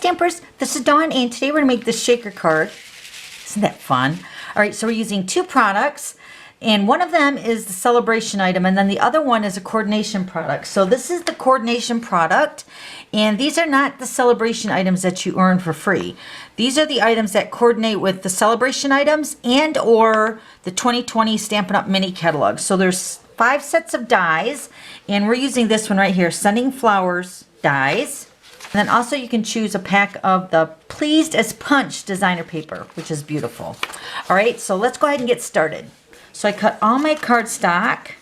Stampers, this is Dawn, and today we're going to make this shaker card. Isn't that fun? All right, so we're using two products, and one of them is the celebration item, and then the other one is a coordination product. So this is the coordination product, and these are not the celebration items that you earn for free. These are the items that coordinate with the celebration items and or the 2020 Stampin' Up! Mini catalog. So there's 5 sets of dies, and we're using this one right here, Sending Flowers dies. And then also you can choose a pack of the Pleased as Punch designer paper, which is beautiful. All right, so let's go ahead and get started. So I cut all my cardstock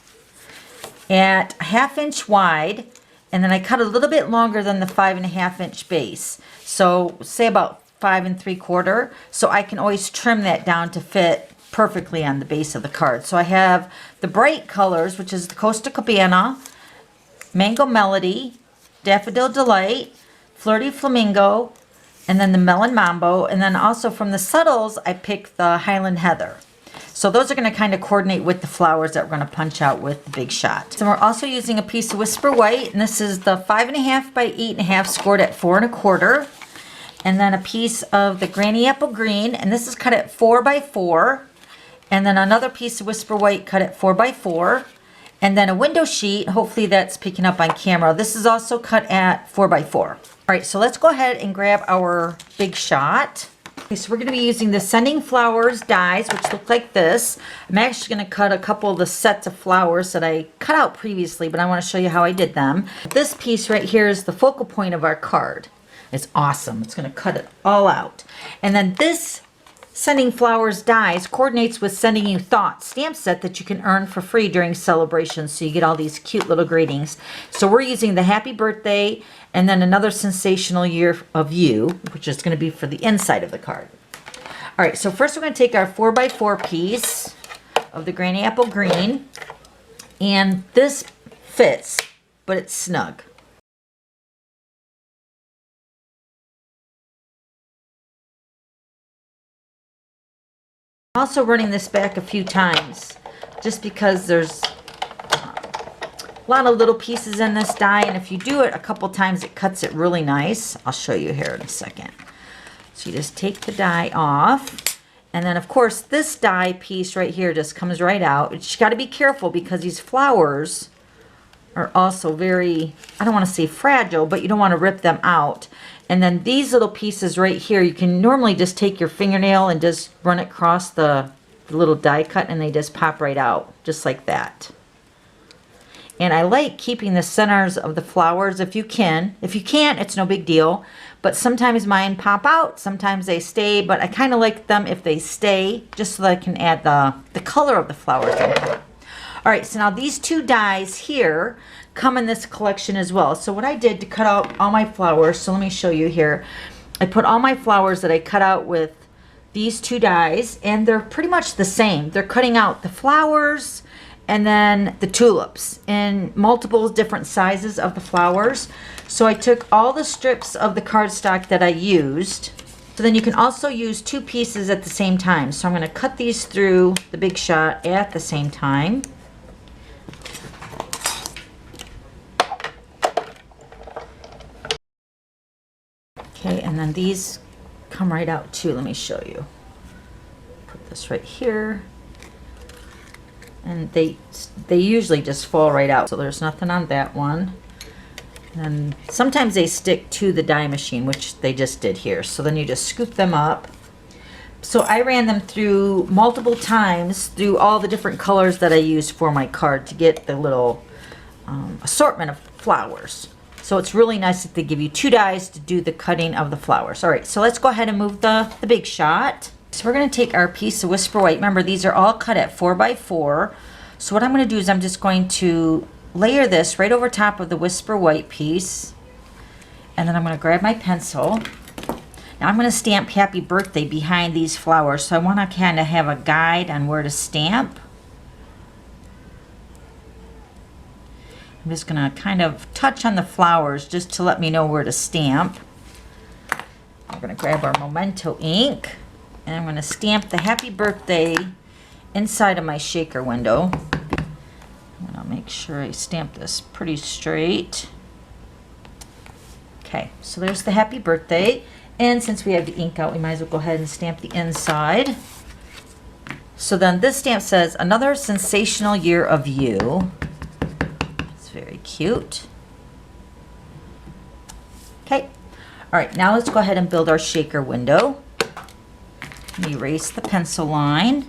at 1/2 inch wide, and then I cut a little bit longer than the 5.5 inch base. So say about 5 3/4, so I can always trim that down to fit perfectly on the base of the card. So I have the bright colors, which is the Costa Cabana, Mango Melody, Daffodil Delight, Flirty Flamingo, and then the Melon Mambo, and then also from the subtles I picked the Highland Heather. So those are going to kind of coordinate with the flowers that we're going to punch out with the Big Shot. So we're also using a piece of Whisper White, and this is the 5.5 by 8.5 scored at 4 1/4, and then a piece of the Granny Apple Green, and this is cut at 4 by 4, and then another piece of Whisper White cut at 4 by 4. And then a window sheet, hopefully that's picking up on camera. This is also cut at 4 by 4. All right, so let's go ahead and grab our Big Shot. Okay, so we're going to be using the Sending Flowers dies, which look like this. I'm actually going to cut a couple of the sets of flowers that I cut out previously, but I want to show you how I did them. This piece right here is the focal point of our card. It's awesome. It's going to cut it all out. And then this Sending Flowers dies coordinates with Sending You Thoughts stamp set that you can earn for free during celebrations, so you get all these cute little greetings. So we're using the Happy Birthday and then another Sensational Year of You, which is going to be for the inside of the card. All right, so first we're going to take our 4 by 4 piece of the Granny Apple Green, and this fits, but it's snug. Also running this back a few times just because there's a lot of little pieces in this die, and if you do it a couple times it cuts it really nice. I'll show you here in a second. So you just take the die off, and then of course this die piece right here just comes right out. But you got to be careful because these flowers are also very, I don't want to say fragile, but you don't want to rip them out. And then these little pieces right here, you can normally just take your fingernail and just run it across the little die cut, and they just pop right out, just like that. And I like keeping the centers of the flowers if you can. If you can't, it's no big deal. But sometimes mine pop out, sometimes they stay, but I kind of like them if they stay, just so that I can add the color of the flowers in. All right, so now these two dies here come in this collection as well. So what I did to cut out all my flowers, so let me show you here. I put all my flowers that I cut out with these two dies, and they're pretty much the same. They're cutting out the flowers and then the tulips in multiple different sizes of the flowers. So I took all the strips of the cardstock that I used. So then you can also use 2 pieces at the same time. So I'm going to cut these through the Big Shot at the same time. Okay, and then these come right out too. Let me show you. Put this right here. And they usually just fall right out, so there's nothing on that one. And sometimes they stick to the die machine, which they just did here. So then you just scoop them up. So I ran them through multiple times through all the different colors that I used for my card to get the little assortment of flowers. So it's really nice that they give you 2 dies to do the cutting of the flowers. All right, so let's go ahead and move the Big Shot. So we're going to take our piece of Whisper White. Remember, these are all cut at 4 by 4. So what I'm going to do is I'm just going to layer this right over top of the Whisper White piece. And then I'm going to grab my pencil. Now I'm going to stamp Happy Birthday behind these flowers. So I want to kind of have a guide on where to stamp. I'm just going to kind of touch on the flowers just to let me know where to stamp. I'm going to grab our Memento ink, and I'm going to stamp the Happy Birthday inside of my shaker window. I'm going to make sure I stamp this pretty straight. Okay, so there's the happy birthday. And since we have the ink out, we might as well go ahead and stamp the inside. So then this stamp says, another sensational year of you. It's very cute. Okay, all right, now let's go ahead and build our shaker window. Erase the pencil line.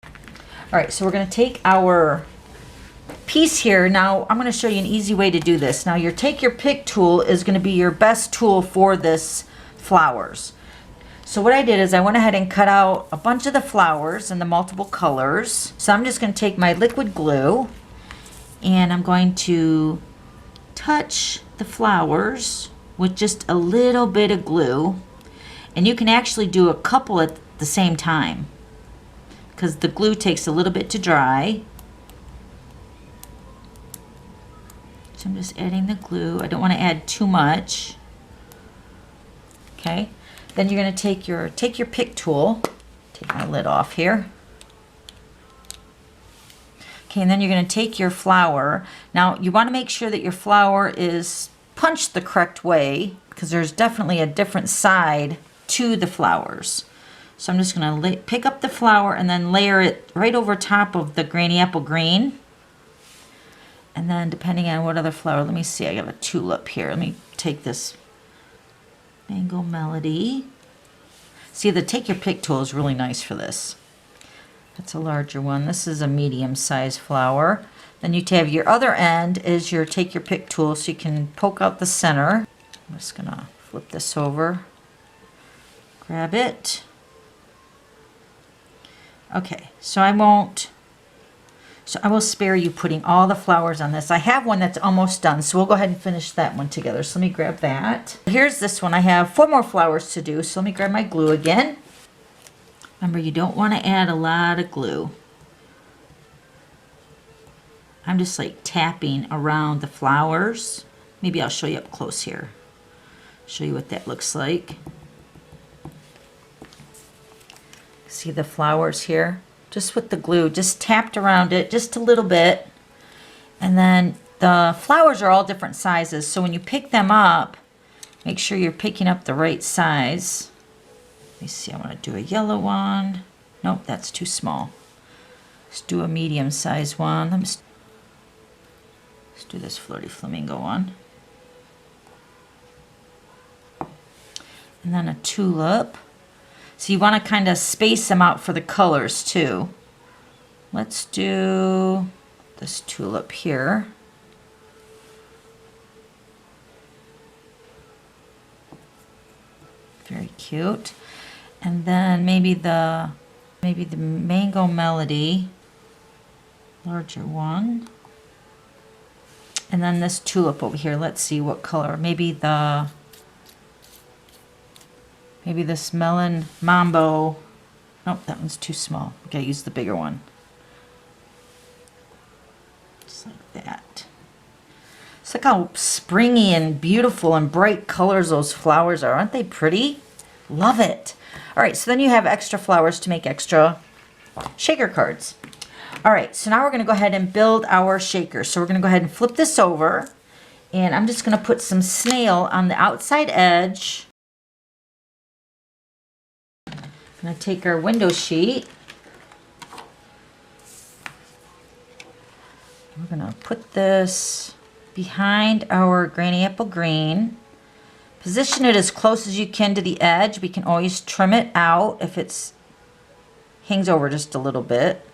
All right, so we're going to take our piece here. Now I'm going to show you an easy way to do this. Now your take your pick tool is going to be your best tool for this flowers. So what I did is I went ahead and cut out a bunch of the flowers in the multiple colors. So I'm just going to take my liquid glue and I'm going to touch the flowers with just a little bit of glue. And you can actually do a couple at the same time, because the glue takes a little bit to dry. So I'm just adding the glue. I don't want to add too much. Okay. Then you're going to take your pick tool. Take my lid off here. Okay, and then you're going to take your flower. Now you want to make sure that your flower is punched the correct way, because there's definitely a different side to the flowers. So I'm just going to pick up the flower and then layer it right over top of the Granny Apple Green. And then depending on what other flower, let me see, I got a tulip here. Let me take this Mango Melody. See, the take your pick tool is really nice for this. That's a larger one. This is a medium sized flower. Then you have your other end is your take your pick tool, so you can poke out the center. I'm just going to flip this over. Grab it. Okay, so I will spare you putting all the flowers on this. I have one that's almost done, so we'll go ahead and finish that one together. So let me grab that. Here's this one. I have 4 more flowers to do, so let me grab my glue again. Remember, you don't want to add a lot of glue. I'm just like tapping around the flowers. Maybe I'll show you up close here. Show you what that looks like. See the flowers here? Just with the glue, just tapped around it just a little bit. And then the flowers are all different sizes, so when you pick them up, make sure you're picking up the right size. Let me see, I want to do a yellow one. Nope, that's too small. Let's do a medium size one. Let's do this Flirty Flamingo one. And then a tulip. So you want to kind of space them out for the colors too. Let's do this tulip here. Very cute. And then maybe the Mango Melody, larger one. And then this tulip over here. Let's see what color. Maybe this Melon Mambo. Nope, that one's too small. Okay, use the bigger one. Just like that. Just look how springy and beautiful and bright colors those flowers are. Aren't they pretty? Love it. All right, so then you have extra flowers to make extra shaker cards. All right, so now we're going to go ahead and build our shaker. So we're going to go ahead and flip this over. And I'm just going to put some snail on the outside edge. I'm going to take our window sheet. We're going to put this behind our Granny Apple Green. Position it as close as you can to the edge. We can always trim it out if it's hangs over just a little bit.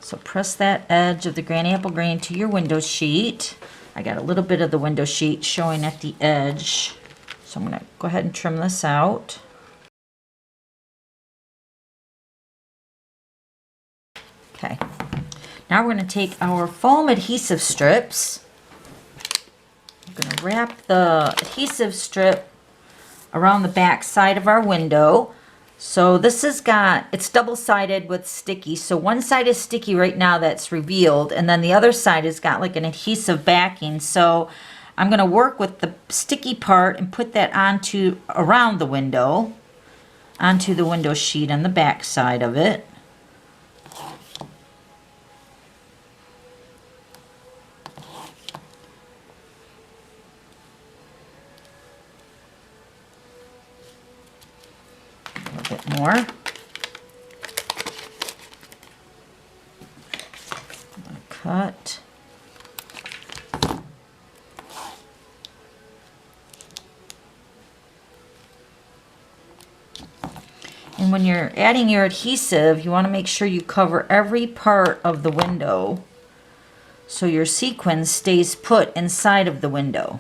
So press that edge of the Granny Apple Green to your window sheet. I got a little bit of the window sheet showing at the edge. So I'm going to go ahead and trim this out. Okay, now we're going to take our foam adhesive strips. I'm going to wrap the adhesive strip around the back side of our window. So this has got, it's double-sided with sticky. So one side is sticky right now that's revealed, and then the other side has got like an adhesive backing. So I'm going to work with the sticky part and put that around the window, onto the window sheet on the back side of it. more. Cut. And when you're adding your adhesive, you want to make sure you cover every part of the window so your sequin stays put inside of the window.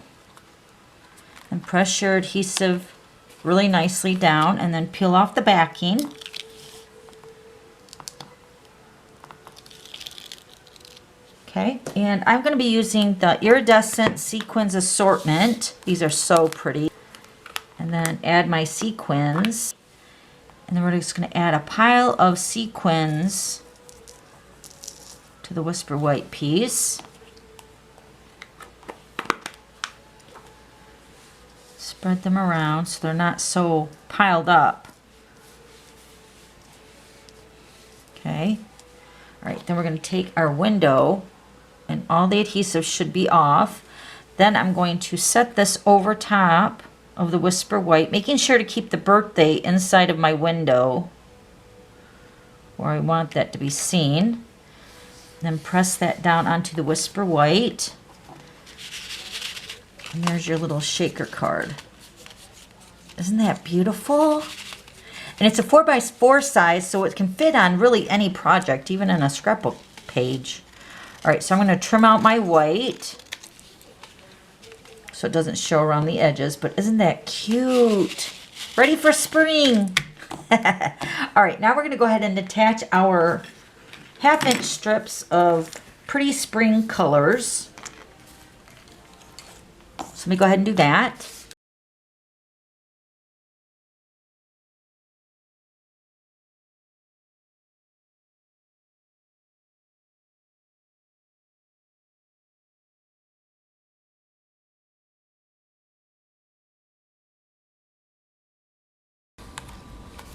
And press your adhesive really nicely down and then peel off the backing. Okay, and I'm going to be using the iridescent sequins assortment. These are so pretty. And then add my sequins. And then we're just going to add a pile of sequins to the Whisper White piece. Spread them around so they're not so piled up. Okay. All right, then we're going to take our window, and all the adhesive should be off. Then I'm going to set this over top of the Whisper White, making sure to keep the birthday inside of my window where I want that to be seen. Then press that down onto the Whisper White. And there's your little shaker card. Isn't that beautiful? And it's a 4x4 size, so it can fit on really any project, even in a scrapbook page. All right, so I'm going to trim out my white so it doesn't show around the edges, but isn't that cute? Ready for spring. All right, now we're going to go ahead and attach our 1/2-inch strips of pretty spring colors. So let me go ahead and do that.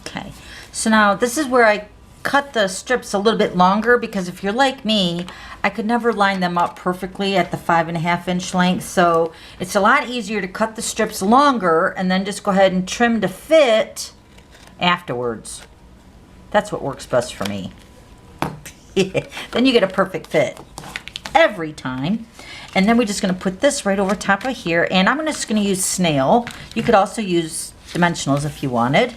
Okay, so now this is where I cut the strips a little bit longer, because if you're like me, I could never line them up perfectly at the 5.5-inch length. So it's a lot easier to cut the strips longer and then just go ahead and trim to fit afterwards. That's what works best for me. Then you get a perfect fit every time. And then we're just going to put this right over top of here, and I'm just going to use snail. You could also use dimensionals if you wanted.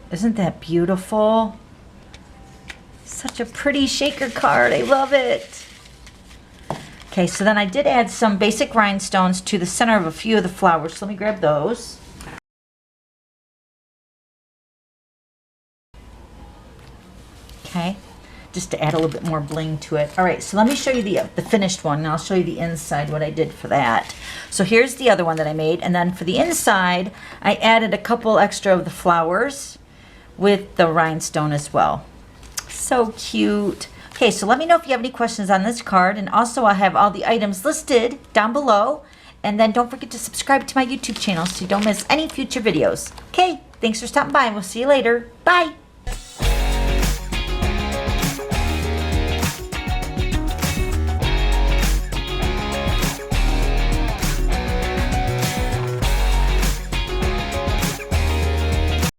Isn't that beautiful? Such a pretty shaker card. I love it. Okay, so then I did add some basic rhinestones to the center of a few of the flowers. So let me grab those. Okay, just to add a little bit more bling to it. All right, so let me show you the finished one, and I'll show you the inside, what I did for that. So here's the other one that I made, and then for the inside, I added a couple extra of the flowers with the rhinestone as well. So cute. Okay, so let me know if you have any questions on this card, and also I'll have all the items listed down below. And then don't forget to subscribe to my YouTube channel so you don't miss any future videos. Okay, thanks for stopping by, and we'll see you later. Bye.